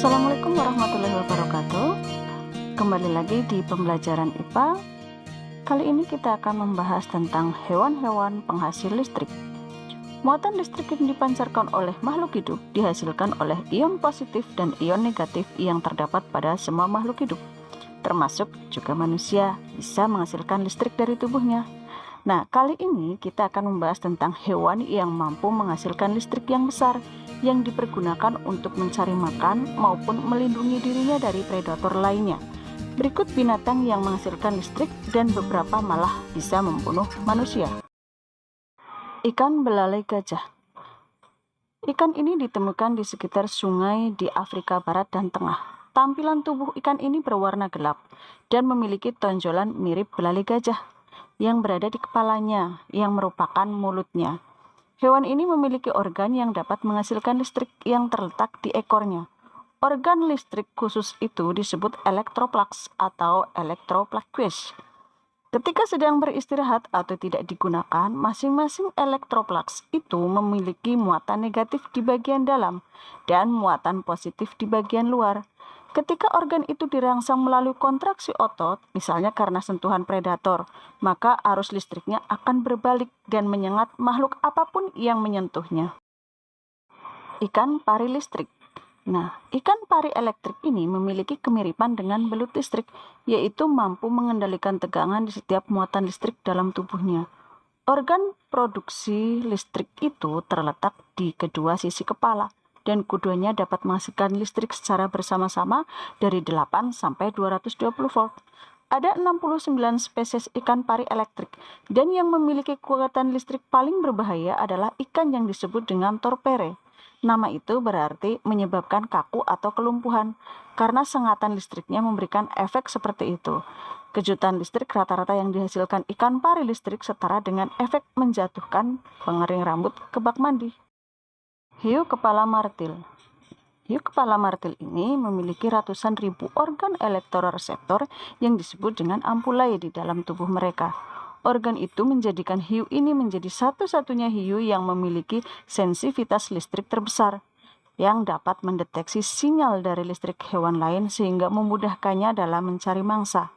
Assalamualaikum warahmatullahi wabarakatuh. Kembali lagi di pembelajaran IPA. Kali ini kita akan membahas tentang hewan-hewan penghasil listrik. Muatan listrik yang dipancarkan oleh makhluk hidup dihasilkan oleh ion positif dan ion negatif yang terdapat pada semua makhluk hidup, termasuk juga manusia bisa menghasilkan listrik dari tubuhnya. Nah, kali ini kita akan membahas tentang hewan yang mampu menghasilkan listrik yang besar yang dipergunakan untuk mencari makan maupun melindungi dirinya dari predator lainnya. Berikut binatang yang menghasilkan listrik dan beberapa malah bisa membunuh manusia. Ikan belalai gajah. Ikan ini ditemukan di sekitar sungai di Afrika Barat dan Tengah. Tampilan tubuh ikan ini berwarna gelap dan memiliki tonjolan mirip belalai gajah yang berada di kepalanya, yang merupakan mulutnya. Hewan ini memiliki organ yang dapat menghasilkan listrik yang terletak di ekornya. Organ listrik khusus itu disebut elektroplugs atau elektroplugwise. Ketika sedang beristirahat atau tidak digunakan, masing-masing elektroplugs itu memiliki muatan negatif di bagian dalam dan muatan positif di bagian luar. Ketika organ itu dirangsang melalui kontraksi otot, misalnya karena sentuhan predator, maka arus listriknya akan berbalik dan menyengat makhluk apapun yang menyentuhnya. Ikan pari listrik. Nah, ikan pari elektrik ini memiliki kemiripan dengan belut listrik, yaitu mampu mengendalikan tegangan di setiap muatan listrik dalam tubuhnya. Organ produksi listrik itu terletak di kedua sisi kepala, dan keduanya dapat menghasilkan listrik secara bersama-sama dari 8 sampai 220 volt. Ada 69 spesies ikan pari elektrik, dan yang memiliki kekuatan listrik paling berbahaya adalah ikan yang disebut dengan torpere. Nama itu berarti menyebabkan kaku atau kelumpuhan, karena sengatan listriknya memberikan efek seperti itu. Kejutan listrik rata-rata yang dihasilkan ikan pari listrik setara dengan efek menjatuhkan pengering rambut ke bak mandi. Hiu kepala martil. Hiu kepala martil ini memiliki ratusan ribu organ elektroreseptor yang disebut dengan ampulae di dalam tubuh mereka. Organ itu menjadikan hiu ini menjadi satu-satunya hiu yang memiliki sensitivitas listrik terbesar, yang dapat mendeteksi sinyal dari listrik hewan lain sehingga memudahkannya dalam mencari mangsa.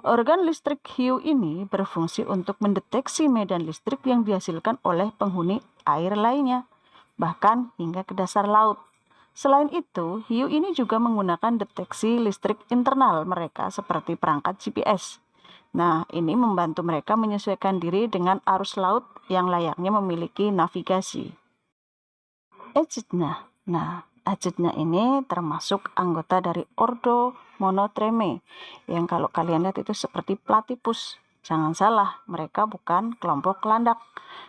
Organ listrik hiu ini berfungsi untuk mendeteksi medan listrik yang dihasilkan oleh penghuni air lainnya, bahkan hingga ke dasar laut. Selain itu, hiu ini juga menggunakan deteksi listrik internal mereka seperti perangkat GPS. Nah, ini membantu mereka menyesuaikan diri dengan arus laut yang layaknya memiliki navigasi. Echidna. Nah, Echidna ini termasuk anggota dari ordo Monotreme, yang kalau kalian lihat itu seperti platypus. Jangan salah, mereka bukan kelompok landak,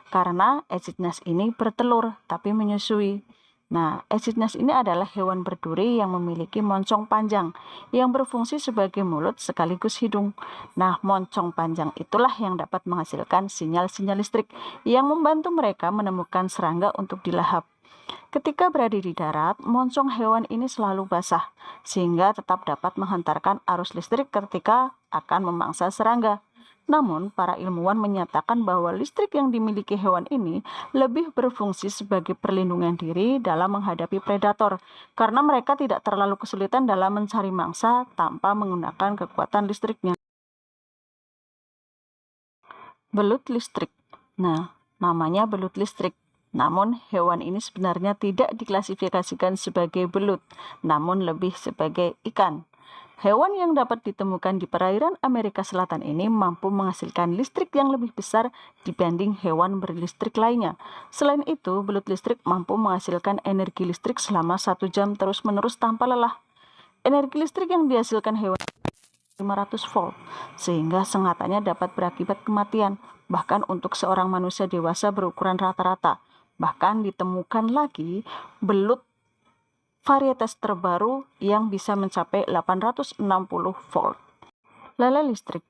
karena Echidnas ini bertelur tapi menyusui. Nah, Echidnas ini adalah hewan berduri yang memiliki moncong panjang yang berfungsi sebagai mulut sekaligus hidung. Nah, moncong panjang itulah yang dapat menghasilkan sinyal-sinyal listrik yang membantu mereka menemukan serangga untuk dilahap. Ketika berada di darat, moncong hewan ini selalu basah, sehingga tetap dapat menghantarkan arus listrik ketika akan memangsa serangga. Namun, para ilmuwan menyatakan bahwa listrik yang dimiliki hewan ini lebih berfungsi sebagai perlindungan diri dalam menghadapi predator, karena mereka tidak terlalu kesulitan dalam mencari mangsa tanpa menggunakan kekuatan listriknya. Belut listrik. Nah, namanya belut listrik. Namun, hewan ini sebenarnya tidak diklasifikasikan sebagai belut, namun lebih sebagai ikan. Hewan yang dapat ditemukan di perairan Amerika Selatan ini mampu menghasilkan listrik yang lebih besar dibanding hewan berlistrik lainnya. Selain itu, belut listrik mampu menghasilkan energi listrik selama 1 jam terus-menerus tanpa lelah. Energi listrik yang dihasilkan hewan 500 volt, sehingga sengatannya dapat berakibat kematian, bahkan untuk seorang manusia dewasa berukuran rata-rata. Bahkan ditemukan lagi belut varietas terbaru yang bisa mencapai 860 volt. Lele listrik.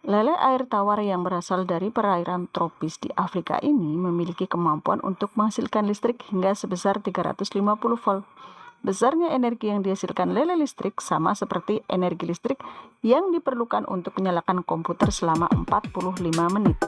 Lele air tawar yang berasal dari perairan tropis di Afrika ini memiliki kemampuan untuk menghasilkan listrik hingga sebesar 350 volt. Besarnya energi yang dihasilkan lele listrik sama seperti energi listrik yang diperlukan untuk menyalakan komputer selama 45 menit.